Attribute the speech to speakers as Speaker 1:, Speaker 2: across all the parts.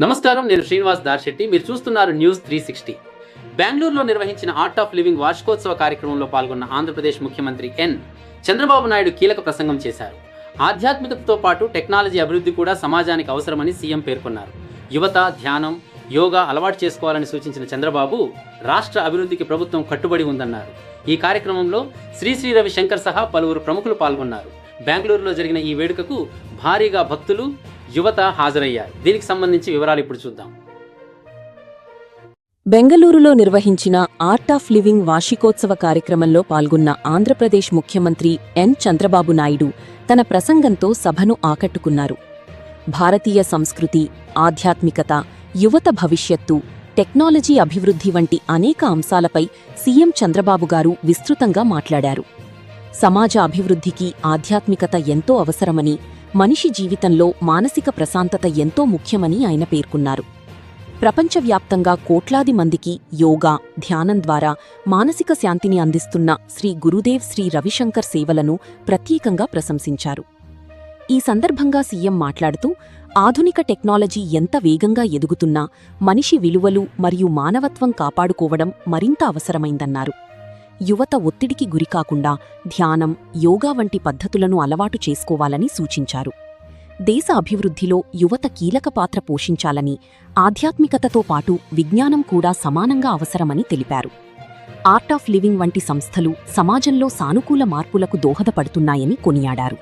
Speaker 1: నమస్కారం, నేను శ్రీనివాస్ దార్శెట్టి. మీరు చూస్తున్నారు న్యూస్ 360. బెంగళూరులో నిర్వహించిన ఆర్ట్ ఆఫ్ లివింగ్ వార్షికోత్సవ కార్యక్రమంలో పాల్గొన్న ఆంధ్రప్రదేశ్ ముఖ్యమంత్రి ఎన్ చంద్రబాబు నాయుడు కీలక ప్రసంగం చేశారు. ఆధ్యాత్మికతతో పాటు టెక్నాలజీ అభివృద్ధి కూడా సమాజానికి అవసరమని సీఎం పేర్కొన్నారు. యువత ధ్యానం, యోగా అలవాటు చేసుకోవాలని సూచించిన చంద్రబాబు రాష్ట్ర అభివృద్ధికి ప్రభుత్వం కట్టుబడి ఉందన్నారు. ఈ కార్యక్రమంలో శ్రీ రవిశంకర్ సహా పలువురు ప్రముఖులు పాల్గొన్నారు. బెంగళూరులో జరిగిన ఈ వేడుకకు భారీగా భక్తులు, యువత హాజరయ్యారు. దీనికి సంబంధించి వివరాలు ఇప్పుడు చూద్దాం.
Speaker 2: బెంగళూరులో నిర్వహించిన ఆర్ట్ ఆఫ్ లివింగ్ వార్షికోత్సవ కార్యక్రమంలో పాల్గొన్న ఆంధ్రప్రదేశ్ ముఖ్యమంత్రి ఎన్ చంద్రబాబు నాయుడు తన ప్రసంగంతో సభను ఆకట్టుకున్నారు. భారతీయ సంస్కృతి, ఆధ్యాత్మికత, యువత భవిష్యత్తు, టెక్నాలజీ అభివృద్ధి వంటి అనేక అంశాలపై సీఎం చంద్రబాబు గారు విస్తృతంగా మాట్లాడారు. సమాజ అభివృద్ధికి ఆధ్యాత్మికత ఎంతో అవసరమని, మనిషి జీవితంలో మానసిక ప్రశాంతత ఎంతో ముఖ్యమని ఆయన పేర్కొన్నారు. ప్రపంచవ్యాప్తంగా కోట్లాది మందికి యోగా, ధ్యానం ద్వారా మానసిక శాంతిని అందిస్తున్న శ్రీ గురుదేవ్ శ్రీ రవిశంకర్ సేవలను ప్రత్యేకంగా ప్రశంసించారు. ఈ సందర్భంగా సీఎం మాట్లాడుతూ, ఆధునిక టెక్నాలజీ ఎంత వేగంగా ఎదుగుతున్నా మనిషి విలువలు మరియు మానవత్వం కాపాడుకోవడం మరింత అవసరమైందన్నారు. యువత ఒత్తిడికి గురికాకుండా ధ్యానం, యోగా వంటి పద్ధతులను అలవాటు చేసుకోవాలని సూచించారు. దేశ అభివృద్ధిలో యువత కీలక పాత్ర పోషించాలని, ఆధ్యాత్మికతతో పాటు విజ్ఞానం కూడా సమానంగా అవసరమని తెలిపారు. ఆర్ట్ ఆఫ్ లివింగ్ వంటి సంస్థలు సమాజంలో సానుకూల మార్పులకు దోహదపడుతున్నాయని కొనియాడారు.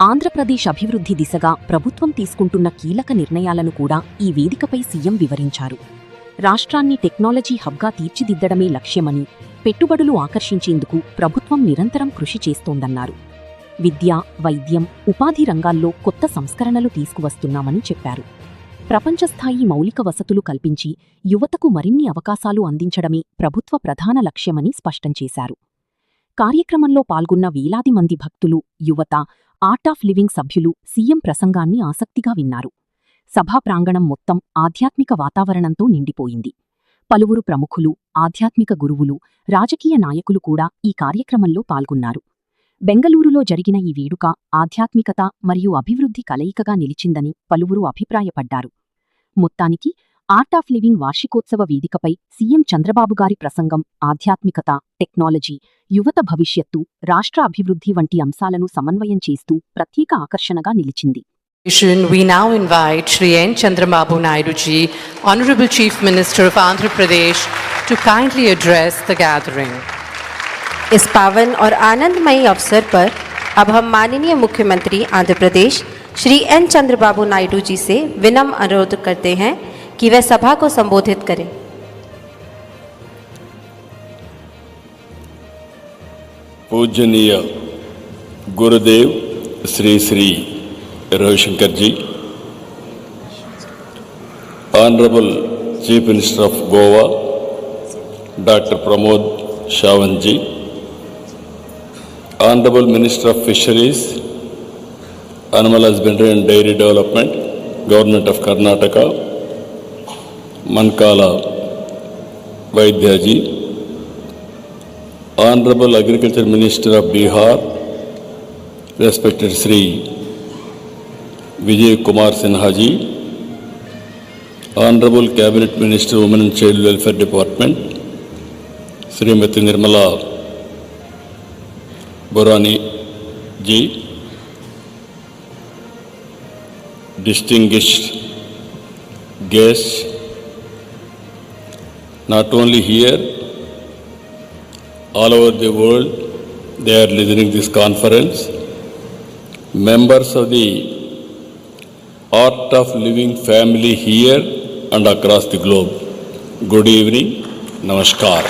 Speaker 2: ఆంధ్రప్రదేశ్ అభివృద్ధి దిశగా ప్రభుత్వం తీసుకుంటున్న కీలక నిర్ణయాలను కూడా ఈ వేదికపై సీఎం వివరించారు. రాష్ట్రాన్ని టెక్నాలజీ హబ్గా తీర్చిదిద్దడమే లక్ష్యమని, పెట్టుబడులు ఆకర్షించేందుకు ప్రభుత్వం నిరంతరం కృషి చేస్తోందన్నారు. విద్య, వైద్యం, ఉపాధి రంగాల్లో కొత్త సంస్కరణలు తీసుకువస్తున్నామని చెప్పారు. ప్రపంచస్థాయి మౌలిక వసతులు కల్పించి యువతకు మరిన్ని అవకాశాలు అందించడమే ప్రభుత్వ ప్రధాన లక్ష్యమని స్పష్టం చేశారు. కార్యక్రమంలో పాల్గొన్న వేలాది మంది భక్తులు, యువత, ఆర్ట్ ఆఫ్ లివింగ్ సభ్యులు సీఎం ప్రసంగాన్ని ఆసక్తిగా విన్నారు. సభా ప్రాంగణం మొత్తం ఆధ్యాత్మిక వాతావరణంతో నిండిపోయింది. పలువురు ప్రముఖులు, ఆధ్యాత్మిక గురువులు, రాజకీయ నాయకులు కూడా ఈ కార్యక్రమంలో పాల్గొన్నారు. బెంగళూరులో జరిగిన ఈ వేడుక ఆధ్యాత్మికత మరియు అభివృద్ధి కలయికగా నిలిచిందని పలువురు అభిప్రాయపడ్డారు. మొత్తానికి ఆర్ట్ ఆఫ్ లివింగ్ వార్షికోత్సవ వేదికపై సీఎం చంద్రబాబు గారి ప్రసంగం ఆధ్యాత్మికత, టెక్నాలజీ, యువత భవిష్యత్తు, రాష్ట్ర అభివృద్ధి వంటి అంశాలను సమన్వయం చేస్తూ ప్రత్యేక ఆకర్షణగా నిలిచింది.
Speaker 3: We now invite Shri N. Chandrababu Naidu ji, Honorable Chief Minister of Andhra Pradesh, to kindly address the gathering.
Speaker 4: इस पावन और आनंदमयी अवसर पर अब हम माननीय मुख्यमंत्री आंध्र प्रदेश श्री एन चंद्रबाबु नायडू जी से विनम्र अनुरोध करते हैं कि वह सभा को संबोधित करें.
Speaker 5: पूजनीय गुरुदेव श्री रविशंकर जी, Honorable Chief Minister of Goa, Dr. Pramod Sawant ji, Honorable Minister of Fisheries, Animal Husbandry and Dairy Development, Government of Karnataka, Mankala Vaidya ji, Honorable Agriculture Minister of Bihar, respected Sri Vijay Kumar Sinha ji, Honorable Cabinet Minister Women and Child Welfare Department, Srimati Nirmala Borani ji, distinguished guests, not only here, all over the world, they are listening to this conference, members of the Art of Living family here and across the globe. Good evening, Namaskar.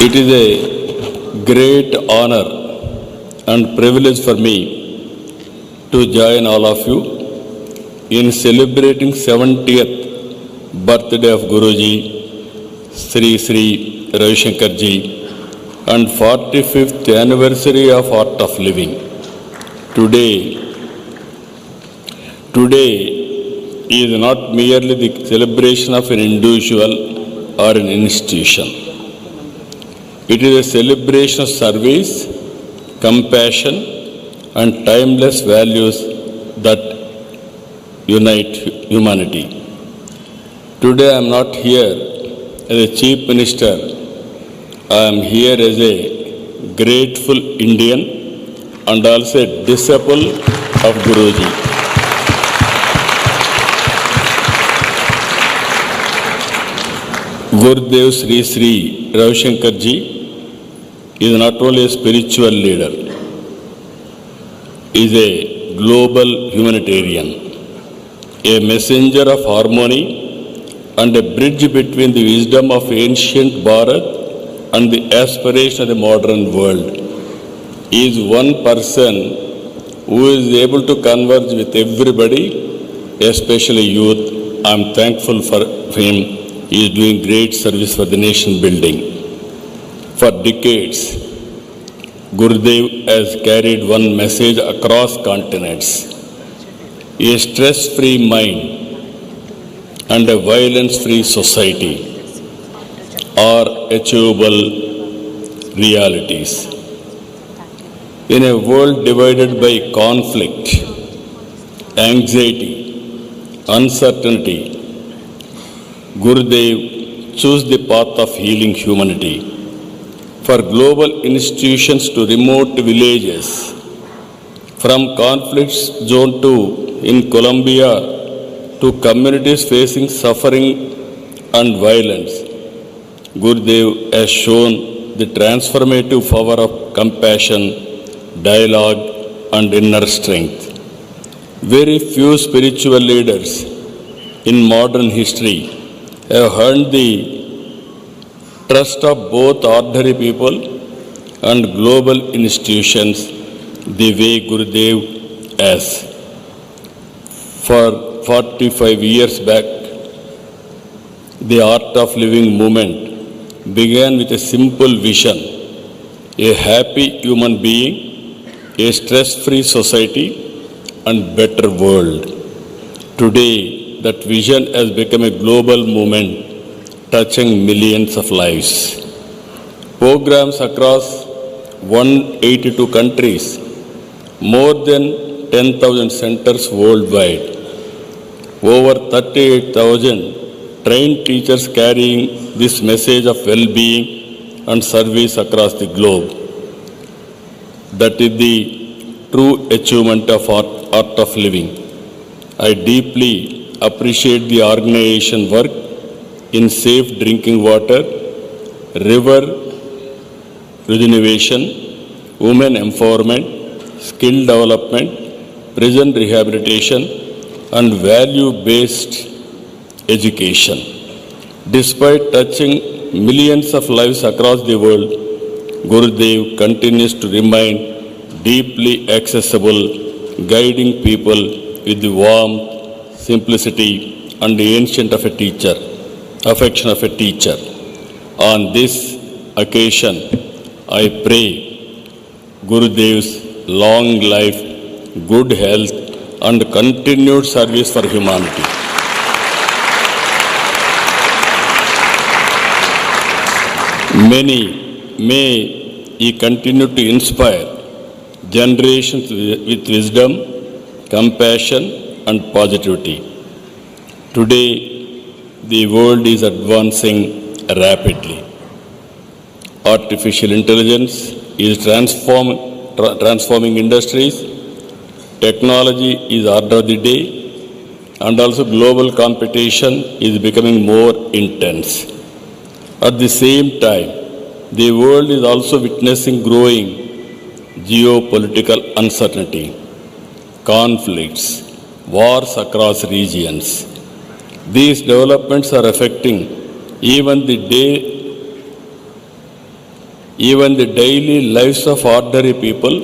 Speaker 5: It is a great honor and privilege for me to join all of you in celebrating 70th birthday of Guruji, Sri Ravishankar ji, and 45th anniversary of Art of Living. Today is not merely the celebration of an individual or an institution. It is a celebration of service, compassion, and timeless values that unite humanity. Today I am not here as a Chief Minister. I am here as a grateful Indian and also a disciple of Guruji. Gurudev Sri Sri Ravi Shankar Ji is not only a spiritual leader, he is a global humanitarian, a messenger of harmony and a bridge between the wisdom of ancient Bharat and the aspiration of the modern world. He is one person who is able to converge with everybody, especially youth. I am thankful for him. He is doing great service for the nation building. For decades, Gurudev has carried one message across continents. A stress-free mind and a violence-free society are achievable realities. In a world divided by conflict, anxiety, uncertainty, Gurudev chose the path of healing humanity. For global institutions to remote villages, from conflict zone 2 in Colombia to communities facing suffering and violence, Gurudev has shown the transformative power of compassion, dialogue and inner strength. Very few spiritual leaders in modern history have earned the trust of both ordinary people and global institutions the way Gurudev has. For 45 years back, the Art of Living movement began with a simple vision: a happy human being, a stress-free society, and better world. Today, that vision has become a global movement touching millions of lives. Programs across 182 countries, more than 10,000 centers worldwide, over 38,000 trained teachers carrying this message of well-being and service across the globe. That is the true achievement of art of living. I deeply appreciate the organization work in safe drinking water, river regeneration, women empowerment, skill development, prison rehabilitation, and value-based education. Despite touching millions of lives across the world, Gurudev continues to remain deeply accessible, guiding people with the warmth, simplicity, and the affection of a teacher. On this occasion, I pray Gurudev's long life, good health, and continued service for humanity. May he continue to inspire generations with wisdom, compassion, and positivity. Today, the world is advancing rapidly. Artificial intelligence is transforming industries. Technology is order of the day, and also global competition is becoming more intense. At the same time, the world is also witnessing growing geopolitical uncertainty, conflicts, wars across regions. These developments are affecting even the daily lives of ordinary people,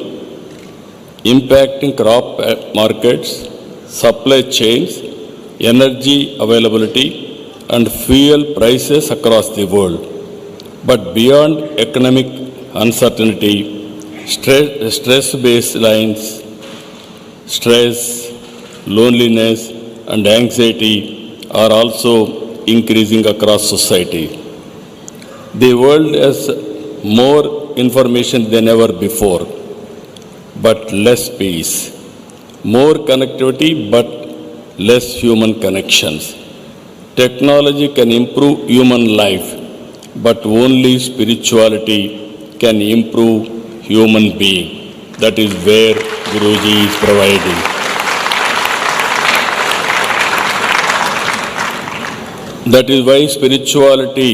Speaker 5: impacting crop markets, supply chains, energy availability, and fuel prices across the world. But beyond economic uncertainty, stress baselines, stress, loneliness, and anxiety are also increasing across society. The world has more information than ever before, but less peace. More connectivity but less human connections. Technology can improve human life, but only spirituality can improve human being. That is where Guruji is providing. That is why spirituality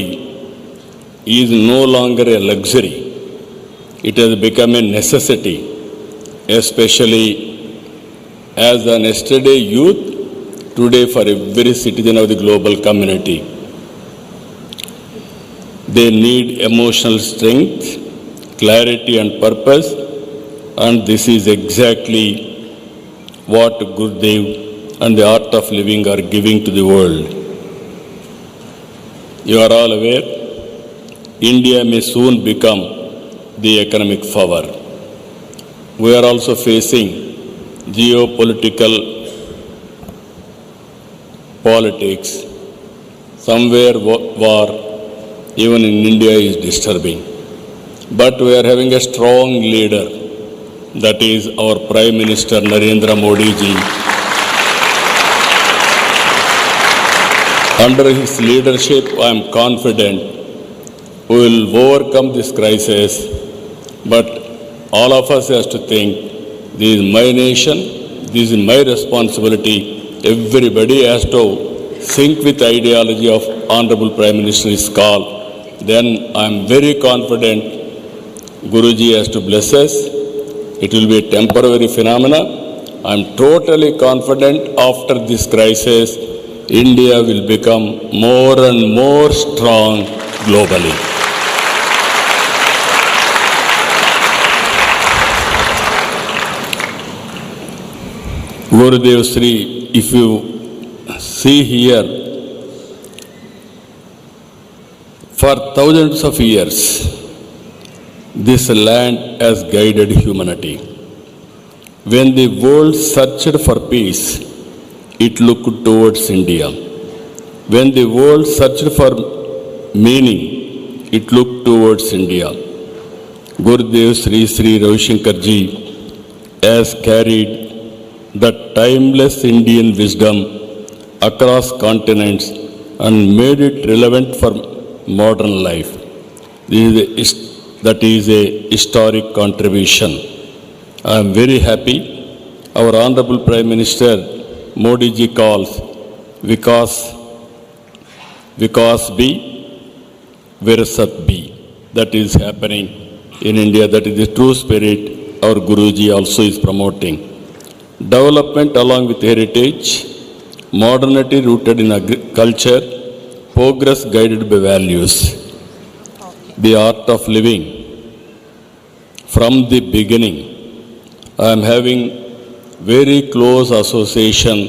Speaker 5: is no longer a luxury. It has become a necessity, especially as an yesterday youth, today for every citizen of the global community. They need emotional strength, clarity and purpose, and this is exactly what Gurudev and the Art of Living are giving to the world. You are all aware, India may soon become the economic power. We are also facing geopolitical politics. Somewhere war, even in India, is disturbing. But we are having a strong leader, that is our Prime Minister Narendra Modi ji. Under his leadership, I am confident we will overcome this crisis. But all of us have to think, this is my nation, this is my responsibility. Everybody has to sync with the ideology of Honorable Prime Minister's call. Then I am very confident Guruji has to bless us. It will be a temporary phenomena. I am totally confident after this crisis, India will become more and more strong globally. Gurudev Sri, if you see here, for thousands of years, this land has guided humanity. When the world searched for peace, it looked towards India. When the world searched for meaning, it looked towards India. Gurudev Sri Sri Ravi Shankar Ji has carried the timeless Indian wisdom across continents and made it relevant for modern life. That is a historic contribution. I am very happy. Our Honorable Prime Minister Modi ji calls Vikas Bhi, Virasat Bhi. That is happening in India. That is the true spirit our Guruji also is promoting. Development along with heritage, modernity rooted in culture, progress guided by values. The art of living. From the beginning, I am having very close association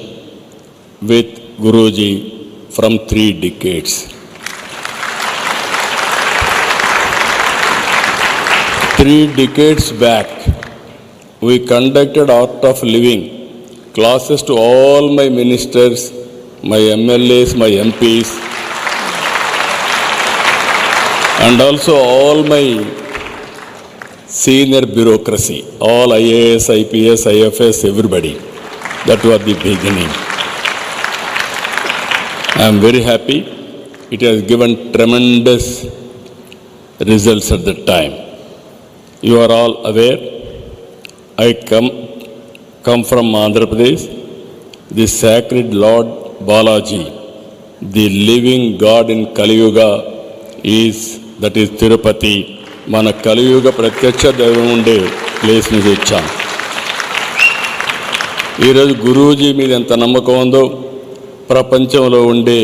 Speaker 5: with Guruji from 3 decades. Three decades back, we conducted Art of Living classes to all my ministers, my MLAs, my MPs, and also all my senior bureaucracy, all IAS, IPS, IFS, everybody. That was the beginning. I am very happy. It has given tremendous results at that time. You are all aware, I come from Andhra Pradesh. The sacred Lord Balaji, the living God in Kali Yuga, that is Tirupati. మన కలియుగ ప్రత్యక్ష దైవం ఉండే place నుంచి వచ్చాం. ఈరోజు గురూజీ మీద ఎంత నమ్మకం ఉందో ప్రపంచంలో ఉండే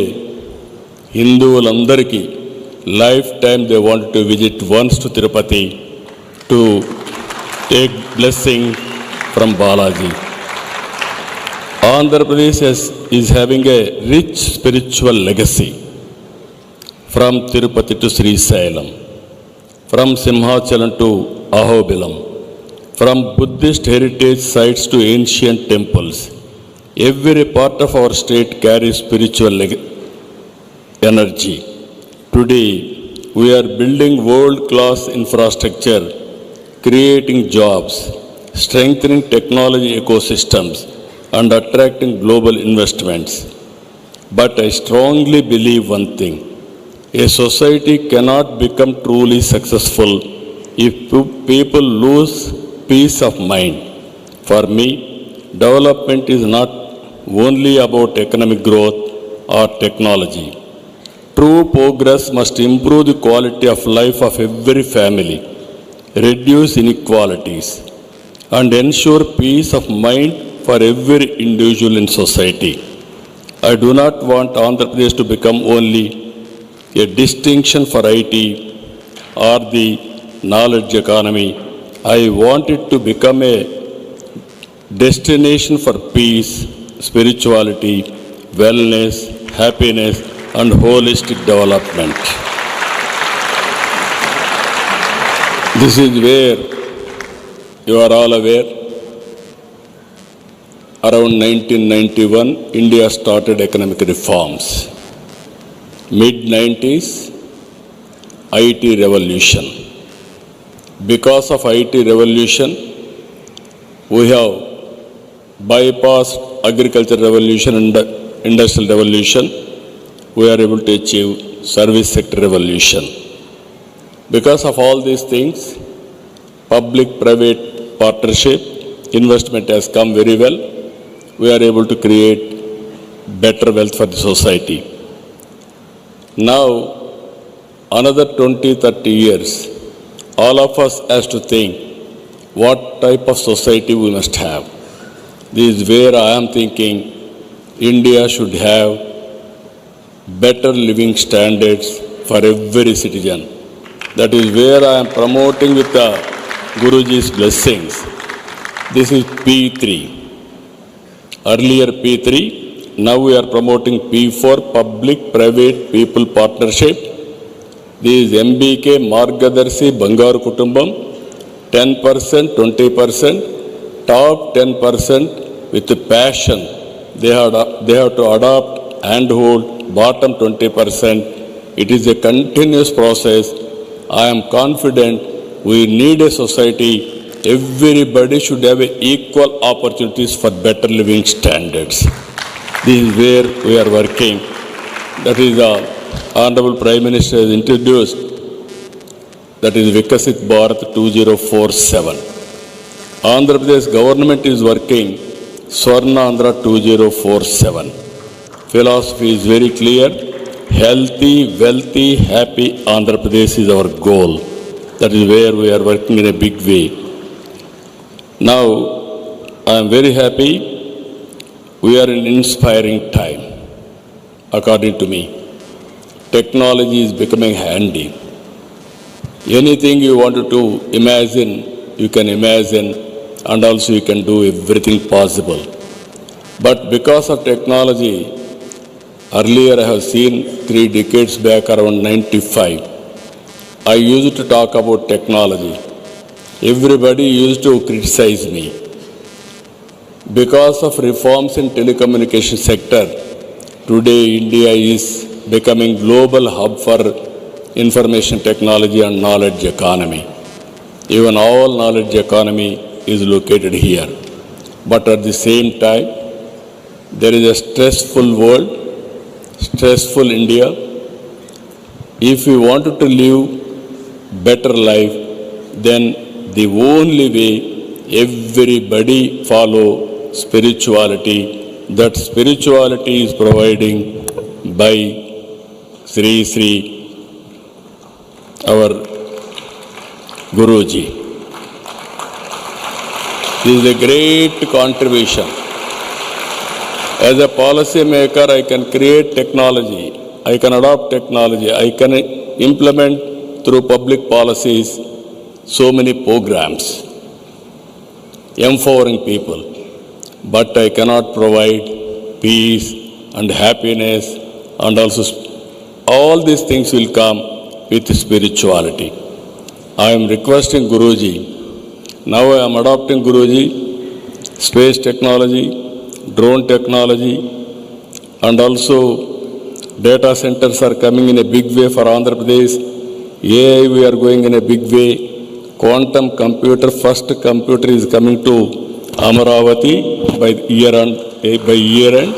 Speaker 5: హిందువులందరికీ life time they want to visit once to Tirupati to take blessing from Balaji. Andhra Pradesh is having a rich spiritual legacy from Tirupati to Srisailam, from Simhachalam to Ahobilam, from Buddhist heritage sites to ancient temples. Every part of our state carries spiritual energy. Today, we are building world-class infrastructure, creating jobs, strengthening technology ecosystems, and attracting global investments. But I strongly believe one thing: a society cannot become truly successful if people lose peace of mind. For me, development is not only about economic growth or technology. True progress must improve the quality of life of every family, reduce inequalities, and ensure peace of mind for every individual in society. I do not want Andhra Pradesh to become only a distinction for IT or the knowledge economy. I want it to become a destination for peace, spirituality, wellness, happiness, and holistic development. This is where you are all aware. Around 1991, India started economic reforms. Mid-90s, IT revolution. Because of IT revolution, we have bypassed agriculture revolution and industrial revolution. We are able to achieve service sector revolution. Because of all these things, public-private partnership, investment has come very well. We are able to create better wealth for the society. Now, another 20-30 years, all of us has to think what type of society we must have. This is where I am thinking India should have better living standards for every citizen. That is where I am promoting with the Guruji's blessings. This is P3. Earlier P3, now we are promoting P4, public-private people partnership. This is MBK, Margadarshi, Bangaru Kutumbam, 10%, 20%, top 10% with passion. They have to adopt and hold bottom 20%. It is a continuous process. I am confident we need a society. Everybody should have equal opportunities for better living standards. This is where we are working. That is the Honorable Prime Minister has introduced. That is Vikasit Bharat 2047. Andhra Pradesh government is working Swarna Andhra 2047. Philosophy is very clear. Healthy, wealthy, happy Andhra Pradesh is our goal. That is where we are working in a big way. Now, I am very happy. We are in an inspiring time, according to me. Technology is becoming handy. Anything you wanted to imagine, you can imagine, and also you can do everything possible. But because of technology, earlier I have seen 3 decades back, around 95, I used to talk about technology. Everybody used to criticize me. Because of reforms in telecommunication sector, today India is becoming global hub for information technology and knowledge economy. Even all knowledge economy is located here. But at the same time, there is a stressful world, stressful India. If we wanted to live better life, then the only way everybody follow spirituality. That spirituality is providing by Sri Sri, our Guruji. This is a great contribution. As a policy maker, I can create technology. I can adopt technology. I can implement through public policies so many programs empowering people. But I cannot provide peace and happiness, and also all these things will come with spirituality. I am requesting Guruji. Now I am adopting Guruji, space technology, drone technology, and also data centers are coming in a big way for Andhra Pradesh. AI we are going in a big way. quantum computer, first computer is coming to Amaravati by year end.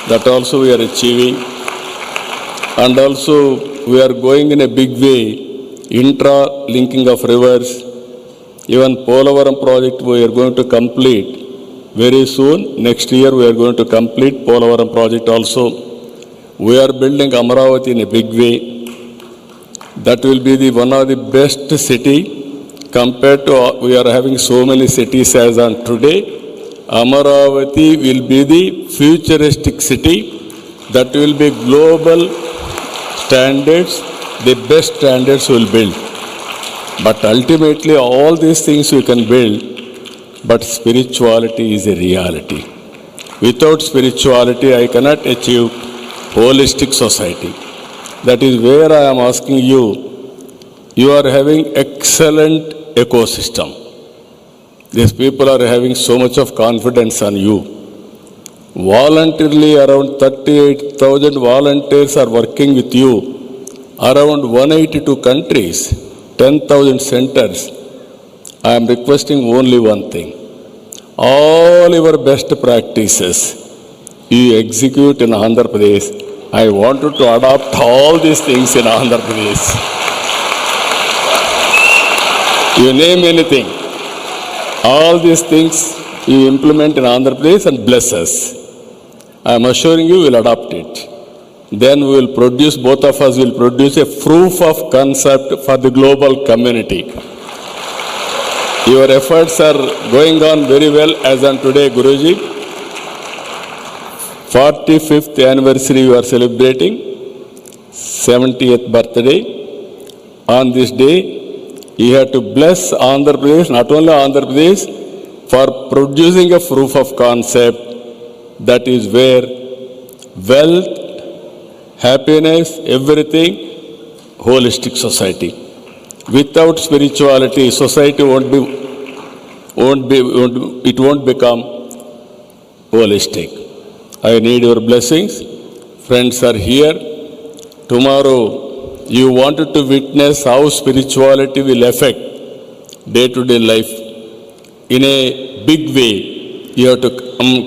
Speaker 5: That also we are achieving. And also we are going in a big way, intra-linking of rivers. Even Polavaram project we are going to complete very soon. Next year we are going to complete Polavaram project also. We are building Amaravati in a big way. That will be the one of the best city compared to we are having so many cities as on today. Amaravati will be the futuristic city that will be global standards, the best standards will build. But ultimately all these things you can build, but spirituality is a reality. Without spirituality I cannot achieve holistic society. That is where I am asking you, you are having excellent ecosystem. These people are having so much of confidence on you. Voluntarily around 38,000 volunteers are working with you. Around 182 countries, 10,000 centers. I am requesting only one thing. All your best practices you execute in Andhra Pradesh. I wanted to adopt all these things in Andhra Pradesh. You name anything. All these things you implement in Andhra Pradesh and bless us. I am assuring you will adopt it. Then we will produce, both of us will produce a proof of concept for the global community. Your efforts are going on very well as on today, Guruji. 45th anniversary you are celebrating, 70th birthday. On this day, you have to bless Andhra Pradesh, not only Andhra Pradesh, for producing a proof of concept that is where wealth, happiness, everything, holistic society. Without spirituality, society it won't become holistic. I need your blessings. Friends are here. Tomorrow, you wanted to witness how spirituality will affect day-to-day life. In a big way, you have to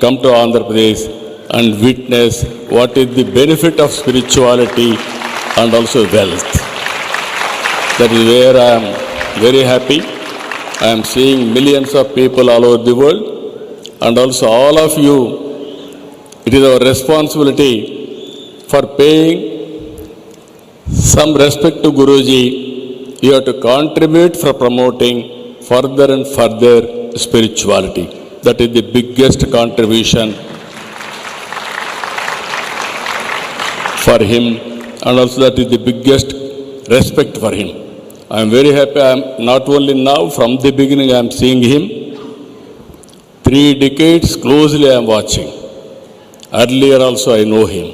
Speaker 5: come to Andhra Pradesh and witness what is the benefit of spirituality and also wealth. That is where I am very happy. I am seeing millions of people all over the world, and also all of you. It is our responsibility for paying some respect to Guruji. You have to contribute for promoting further and further spirituality. That is the biggest contribution for him, and also that is the biggest respect for him. I am very happy. I am not only now, from the beginning I am seeing him. 3 decades closely I am watching. Earlier also I know him.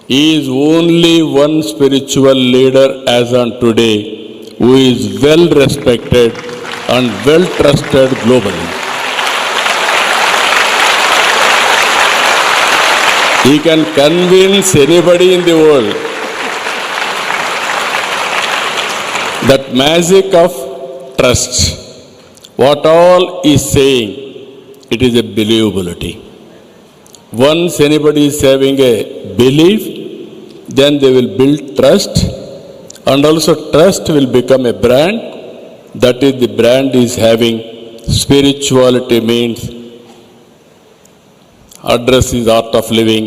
Speaker 5: He is only one spiritual leader as on today who is well respected and well trusted globally. He can convince anybody in the world. That magic of trust, what all is saying, it is a believability. Once anybody is having a belief, then they will build trust, and also trust will become a brand. That is, the brand is having spirituality means address is art of living.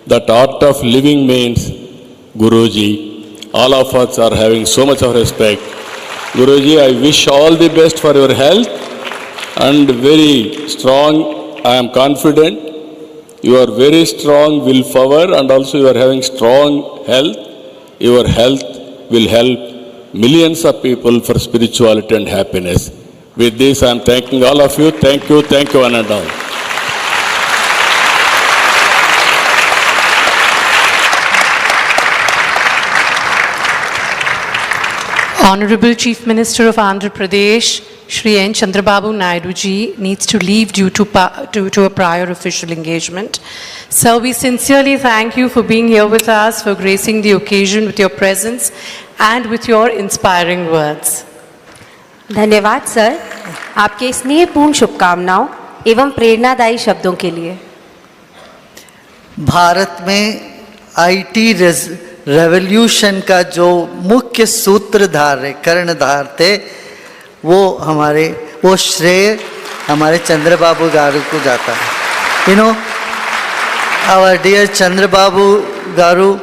Speaker 5: That art of living means Guruji. All of us are having so much of respect. Guruji, I wish all the best for your health and very strong. I am confident you are very strong willpower, and also you are having strong health. Your health will help millions of people for spirituality and happiness. With this, I am thanking all of you. Thank you, one and all.
Speaker 3: Honorable Chief Minister of Andhra Pradesh, Shri N. Chandrababu Naidu ji needs to leave due to a prior official engagement. Sir, we sincerely thank you for being here with us, for gracing the occasion with your presence and with your inspiring words.
Speaker 4: धन्यवाद sir, आपके स्नेहपूर्ण शुभकामनाओं एवं प्रेरणादायी शब्दों के लिए।
Speaker 6: भारत में IT revolution का जो मुख्य सूत्रधार है, कर्णधार थे, वो श्रेय हमारे चंद्रबाबू गारू को जाता है। You know, our dear Chandrababu garu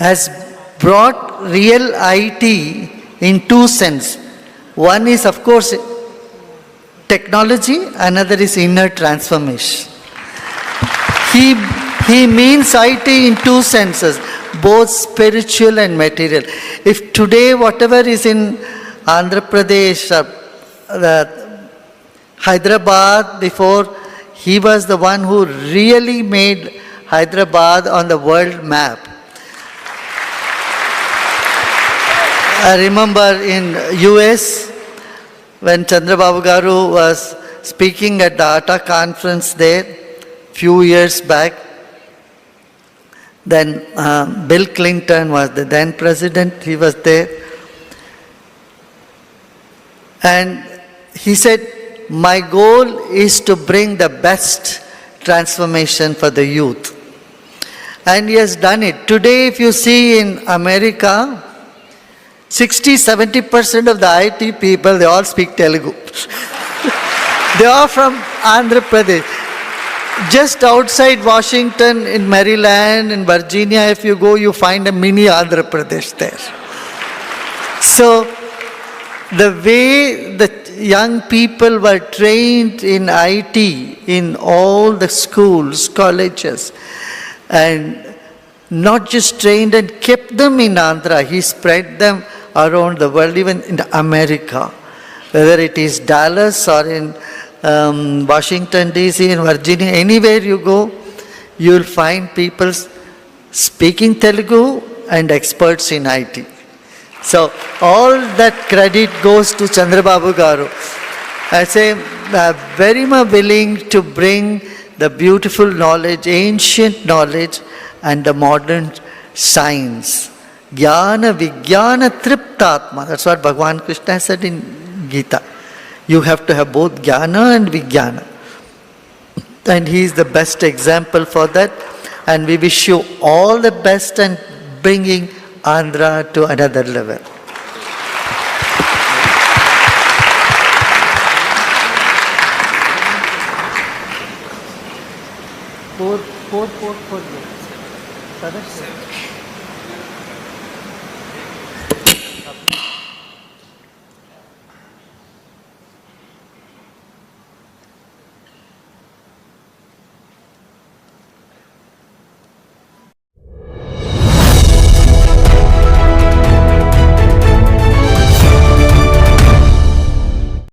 Speaker 6: has brought real IT in two sense. One is of course technology, another is inner transformation. He means IT in two senses, both spiritual and material. If today whatever is in Andhra Pradesh, Hyderabad, before, he was the one who really made Hyderabad on the world map. I remember in US when Chandrababu Garu was speaking at the ATA conference there few years back. Then Bill Clinton was the then president, he was there. And he said, my goal is to bring the best transformation for the youth. And he has done it. Today if you see in America, 60-70% of the IT people, they all speak Telugu. They are from Andhra Pradesh. Just outside Washington, in Maryland, in Virginia, if you go, you find a mini Andhra Pradesh there. So, the way the young people were trained in IT, in all the schools, colleges, and not just trained and kept them in Andhra, he spread them around the world, even in America. Whether it is Dallas or in Washington DC, in Virginia, anywhere you go, you will find people speaking Telugu and experts in IT. So all that credit goes to Chandrababu Garu. I say, very much willing to bring the beautiful knowledge, ancient knowledge, and the modern science. Jnana Vijnana Triptatma. That's what Bhagavan Krishna said in Gita. You have to have both Jnana and Vijnana. And he is the best example for that. And we wish you all the best and bringing Andhra to another level. Four.